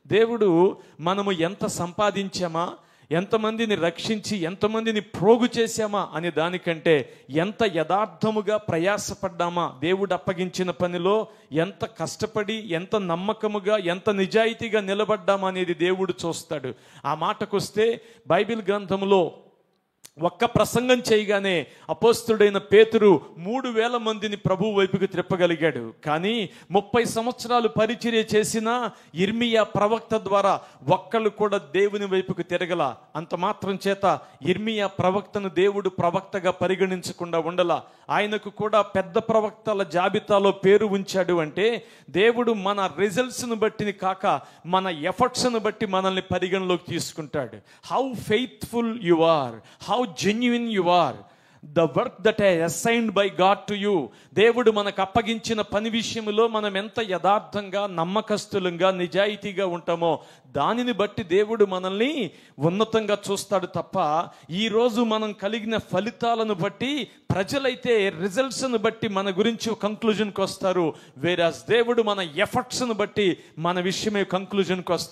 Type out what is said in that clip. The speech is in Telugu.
దేవుడు మనము ఎంత సంపాదించామా, ఎంతమందిని రక్షించి ఎంతమందిని ప్రోగు చేశామా అనే దానికంటే ఎంత యథార్థముగా ప్రయాసపడ్డామా, దేవుడు అప్పగించిన పనిలో ఎంత కష్టపడి ఎంత నమ్మకముగా ఎంత నిజాయితీగా నిలబడ్డామా అనేది దేవుడు చూస్తాడు. ఆ మాటకొస్తే బైబిల్ గ్రంథంలో ఒక్క ప్రసంగం చేయగానే అపోస్తుడైన పేతురు 3000 మందిని ప్రభు వైపుకి త్రిప్పగలిగాడు. కానీ 30 సంవత్సరాలు పరిచర్య చేసిన ఇర్మియా ప్రవక్త ద్వారా ఒక్కళ్ళు కూడా దేవుని వైపుకి తిరగల. అంత మాత్రం చేత ఇర్మియా ప్రవక్తను దేవుడు ప్రవక్తగా పరిగణించకుండా ఉండలా. ఆయనకు కూడా పెద్ద ప్రవక్తల జాబితాలో పేరు ఉంచాడు. అంటే దేవుడు మన రిజల్ట్స్ను బట్టి కాక మన ఎఫర్ట్స్ను బట్టి మనల్ని పరిగణలోకి తీసుకుంటాడు. How faithful you are, how genuine you are, the work that I assigned by God to you. దేవుడు మనకు అప్పగించిన పని విషయంలో మనం ఎంత యథార్థంగా నమ్మకస్తులంగా నిజాయితీగా ఉంటామో దానిని బట్టి దేవుడు మనల్ని ఉన్నతంగా చూస్తాడు తప్ప ఈరోజు మనం కలిగిన ఫలితాలను బట్టి ప్రజలైతే రిజల్ట్స్ను బట్టి మన గురించి కంక్లూజన్కి వస్తారు. వేరాస్ దేవుడు మన ఎఫర్ట్స్ను బట్టి మన విషయమే కంక్లూజన్కి వస్తాడు.